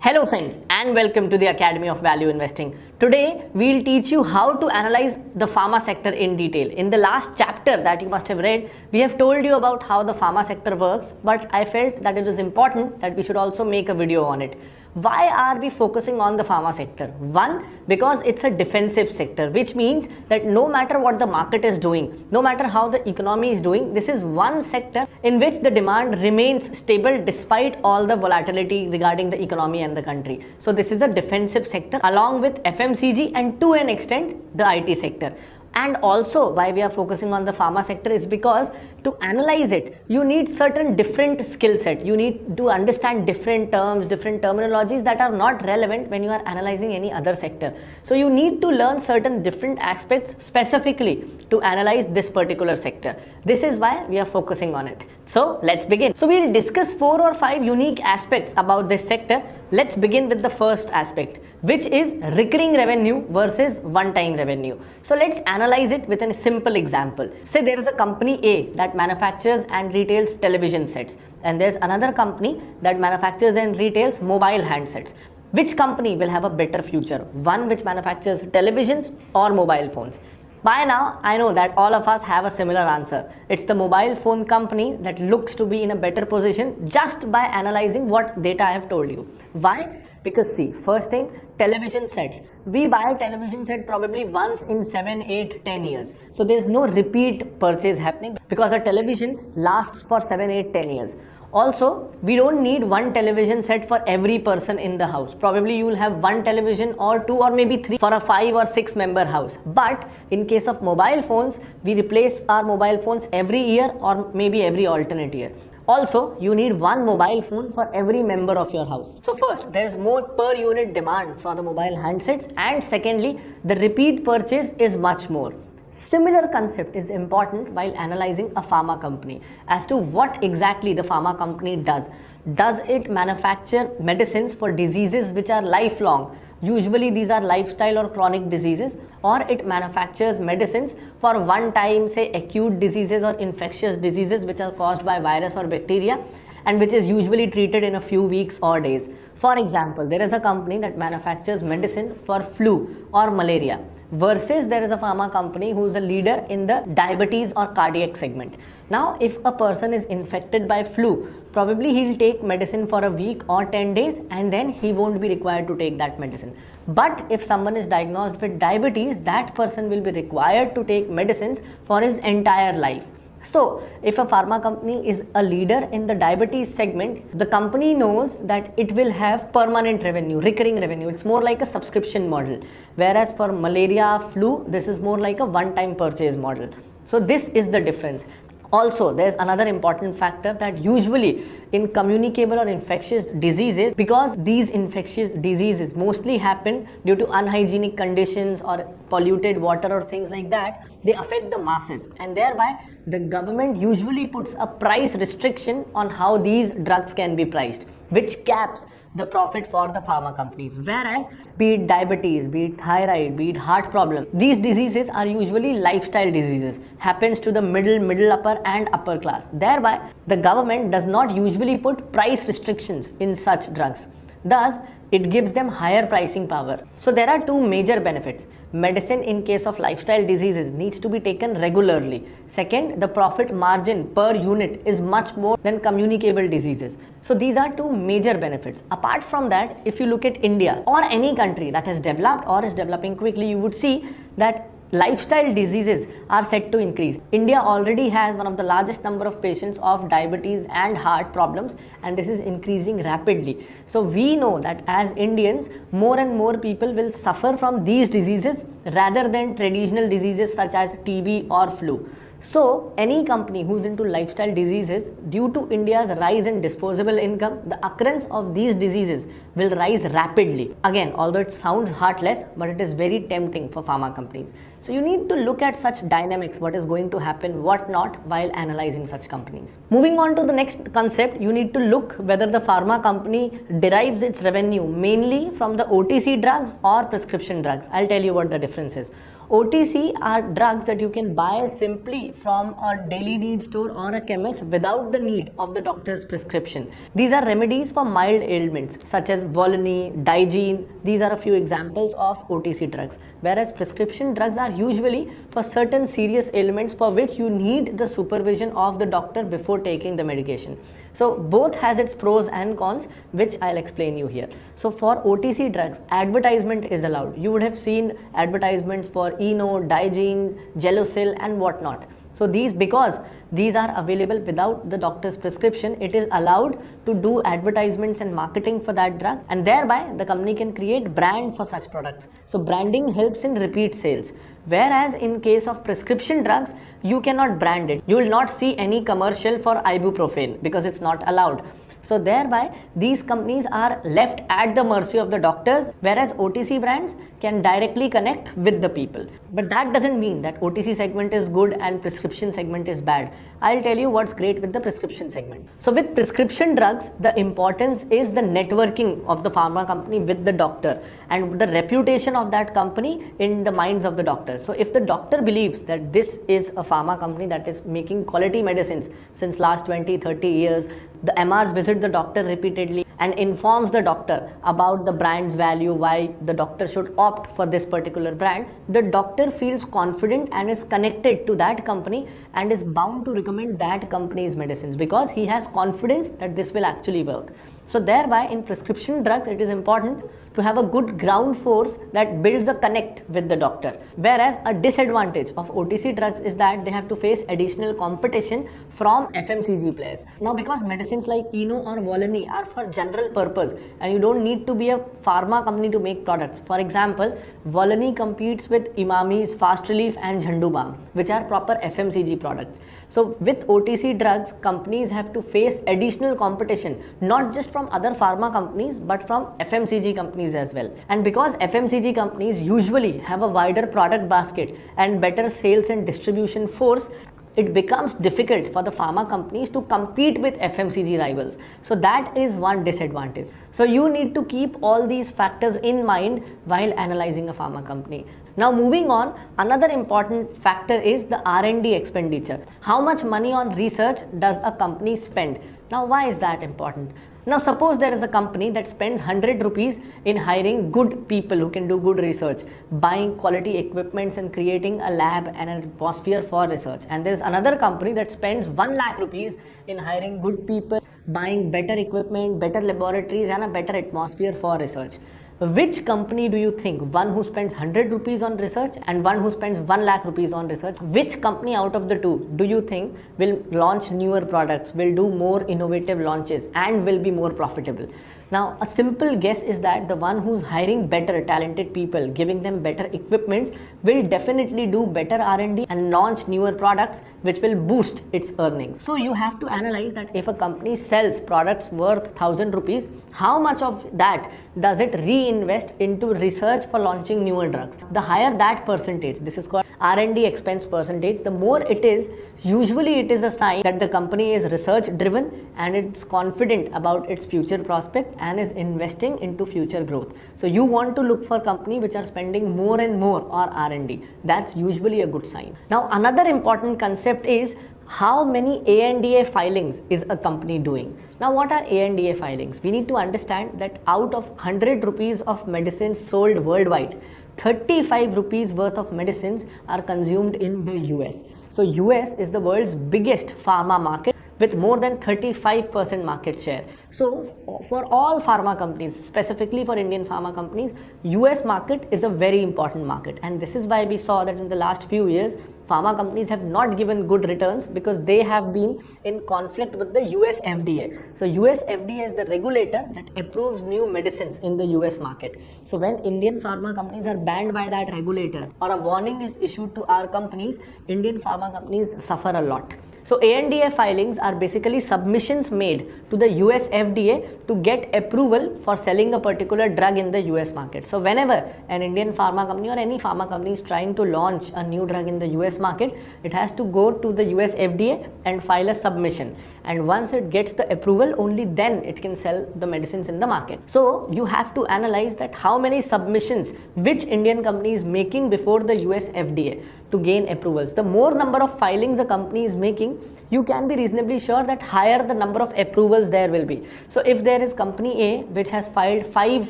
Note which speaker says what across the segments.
Speaker 1: Hello friends and welcome to the Academy of Value Investing. Today we'll teach you how to analyze the pharma sector in detail. In the last chapter that you must have read, we have told you about how the pharma sector works, but I felt that it was important that we should also make a video on it. Why are we focusing on the pharma sector? One, because it's a defensive sector, which means that no matter what the market is doing, no matter how the economy is doing, this is one sector in which the demand remains stable despite all the volatility regarding the economy and the country. So this is a defensive sector along with FMCG and to an extent the IT sector. And also why we are focusing on the pharma sector is because to analyze it, you need certain different skill set. You need to understand different terms, different terminologies that are not relevant when you are analyzing any other sector. So you need to learn certain different aspects specifically to analyze this particular sector. This is why we are focusing on it. So let's begin. So we'll discuss 4 or 5 unique aspects about this sector. Let's begin with the first aspect, which is recurring revenue versus one-time revenue. So let's analyze it with a simple example. Say there is a company A that manufactures and retails television sets, and there's another company that manufactures and retails mobile handsets. Which company will have a better future? One which manufactures televisions or mobile phones? By now, I know that all of us have a similar answer. It's the mobile phone company that looks to be in a better position just by analyzing what data I have told you. Why? Because see, first thing, television sets. We buy a television set probably once in 7, 8, 10 years. So there's no repeat purchase happening because a television lasts for 7, 8, 10 years. Also, we don't need one television set for every person in the house. Probably you will have one television or 2 or maybe 3 for a 5 or 6 member house. But in case of mobile phones, we replace our mobile phones every year or maybe every alternate year. Also, you need one mobile phone for every member of your house. So first, there is more per unit demand for the mobile handsets, and secondly, the repeat purchase is much more. Similar concept is important while analyzing a pharma company as to what exactly the pharma company does. Does it manufacture medicines for diseases which are lifelong? Usually these are lifestyle or chronic diseases, or it manufactures medicines for one time, say acute diseases or infectious diseases which are caused by virus or bacteria and which is usually treated in a few weeks or days. For example, there is a company that manufactures medicine for flu or malaria, versus there is a pharma company who is a leader in the diabetes or cardiac segment. Now, if a person is infected by flu, probably he'll take medicine for a week or 10 days and then he won't be required to take that medicine. But if someone is diagnosed with diabetes, that person will be required to take medicines for his entire life. So, if a pharma company is a leader in the diabetes segment, the company knows that it will have permanent revenue, recurring revenue. It's more like a subscription model. Whereas for malaria, flu, this is more like a one-time purchase model. So, this is the difference. Also, there's another important factor that usually in communicable or infectious diseases, because these infectious diseases mostly happen due to unhygienic conditions or polluted water or things like that, they affect the masses, and thereby the government usually puts a price restriction on how these drugs can be priced, which caps the profit for the pharma companies. Whereas, be it diabetes, be it thyroid, be it heart problem, these diseases are usually lifestyle diseases, happens to the middle upper and upper class. Thereby, the government does not usually put price restrictions in such drugs. Thus, it gives them higher pricing power. So there are two major benefits. Medicine in case of lifestyle diseases needs to be taken regularly. Second, the profit margin per unit is much more than communicable diseases. So these are two major benefits. Apart from that, if you look at India or any country that has developed or is developing quickly, you would see that lifestyle diseases are set to increase. India already has one of the largest number of patients of diabetes and heart problems, and this is increasing rapidly. So we know that as Indians, more and more people will suffer from these diseases rather than traditional diseases such as TB or flu. So, any company who's into lifestyle diseases, due to India's rise in disposable income, the occurrence of these diseases will rise rapidly. Again, although it sounds heartless, but it is very tempting for pharma companies. So you need to look at such dynamics, what is going to happen, what not, while analyzing such companies. Moving on to the next concept, you need to look whether the pharma company derives its revenue mainly from the OTC drugs or prescription drugs. I'll tell you what the difference is. OTC are drugs that you can buy simply from a daily need store or a chemist without the need of the doctor's prescription. These are remedies for mild ailments such as Volini, Digene. These are a few examples of OTC drugs. Whereas prescription drugs are usually for certain serious ailments for which you need the supervision of the doctor before taking the medication. So both has its pros and cons, which I'll explain you here. So for OTC drugs, advertisement is allowed. You would have seen advertisements for Eno, Digene, Gelusil and whatnot. So because these are available without the doctor's prescription, it is allowed to do advertisements and marketing for that drug, and thereby the company can create brand for such products. So branding helps in repeat sales. Whereas in case of prescription drugs, you cannot brand it. You will not see any commercial for ibuprofen because it's not allowed. So thereby these companies are left at the mercy of the doctors, whereas OTC brands can directly connect with the people. But that doesn't mean that OTC segment is good and prescription segment is bad. I'll tell you what's great with the prescription segment. So with prescription drugs, the importance is the networking of the pharma company with the doctor and the reputation of that company in the minds of the doctors. So if the doctor believes that this is a pharma company that is making quality medicines since last 20-30 years, the MRs visit the doctor repeatedly and informs the doctor about the brand's value, why the doctor should opt for this particular brand. The doctor feels confident and is connected to that company and is bound to recommend that company's medicines because he has confidence that this will actually work. So thereby in prescription drugs, it is important to have a good ground force that builds a connect with the doctor. Whereas a disadvantage of OTC drugs is that they have to face additional competition from FMCG players. Now because medicines like Eno or Volini are for general purpose and you don't need to be a pharma company to make products. For example, Volini competes with Imami's Fast Relief and Jhandu Balm, which are proper FMCG products. So with OTC drugs, companies have to face additional competition, not just from other pharma companies, but from FMCG companies as well. And because FMCG companies usually have a wider product basket and better sales and distribution force, it becomes difficult for the pharma companies to compete with FMCG rivals. So that is one disadvantage. So you need to keep all these factors in mind while analyzing a pharma company. Now moving on, another important factor is the R&D expenditure. How much money on research does a company spend? Now why is that important? Now suppose there is a company that spends 100 rupees in hiring good people who can do good research, buying quality equipments and creating a lab and an atmosphere for research. And there is another company that spends 1 lakh rupees in hiring good people, buying better equipment, better laboratories and a better atmosphere for research. Which company do you think, one who spends 100 rupees on research and one who spends 1 lakh rupees on research, which company out of the two do you think will launch newer products, will do more innovative launches and will be more profitable? Now, a simple guess is that the one who's hiring better talented people, giving them better equipment, will definitely do better R&D and launch newer products which will boost its earnings. So you have to analyze that if a company sells products worth 1000 rupees, how much of that does it reinvest into research for launching newer drugs? The higher that percentage, this is called R&D expense percentage, the more it is, usually it is a sign that the company is research driven and it's confident about its future prospect and is investing into future growth. So you want to look for companies which are spending more and more on R&D. That's usually a good sign. Now another important concept is how many ANDA filings is a company doing? Now what are ANDA filings? We need to understand that out of 100 rupees of medicines sold worldwide, 35 rupees worth of medicines are consumed in the US. So US is the world's biggest pharma market with more than 35% market share. So for all pharma companies, specifically for Indian pharma companies, US market is a very important market. And this is why we saw that in the last few years, pharma companies have not given good returns because they have been in conflict with the US FDA. So US FDA is the regulator that approves new medicines in the US market. So when Indian pharma companies are banned by that regulator or a warning is issued to our companies, Indian pharma companies suffer a lot. So ANDA filings are basically submissions made to the US FDA to get approval for selling a particular drug in the US market. So whenever an Indian pharma company or any pharma company is trying to launch a new drug in the US market, it has to go to the US FDA and file a submission. And once it gets the approval, only then it can sell the medicines in the market. So you have to analyze that how many submissions which Indian company is making before the US FDA to gain approvals. The more number of filings a company is making, you can be reasonably sure that higher the number of approvals there will be. So if there is company A which has filed 5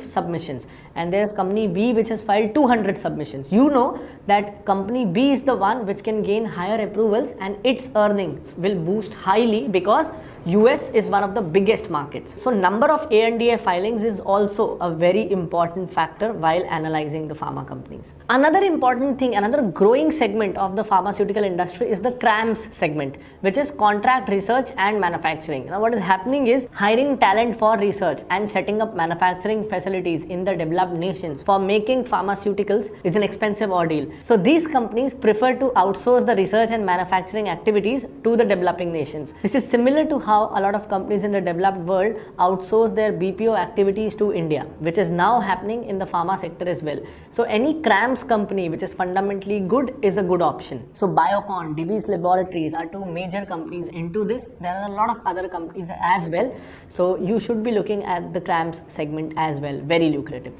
Speaker 1: submissions and there is company B which has filed 200 submissions, you know that company B is the one which can gain higher approvals and its earnings will boost highly because US is one of the biggest markets. So number of ANDA filings is also a very important factor while analyzing the pharma companies. Another important thing, another growing segment of the pharmaceutical industry is the CRAMS segment, which is contract research and manufacturing. Now what is happening is hiring talent for research and setting up manufacturing facilities in the developed nations for making pharmaceuticals is an expensive ordeal. So these companies prefer to outsource the research and manufacturing activities to the developing nations. This is similar to how a lot of companies in the developed world outsource their BPO activities to India, which is now happening in the pharma sector as well. So any CRAMS company which is fundamentally good is a good option. So Biocon, Divi's Laboratories are 2 major companies into this. There are a lot of other companies as well. So you should be looking at the CRAMS segment as well. Very lucrative.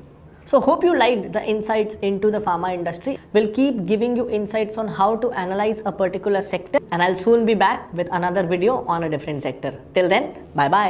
Speaker 1: So hope you liked the insights into the pharma industry. We'll keep giving you insights on how to analyze a particular sector, and I'll soon be back with another video on a different sector. Till then, bye bye.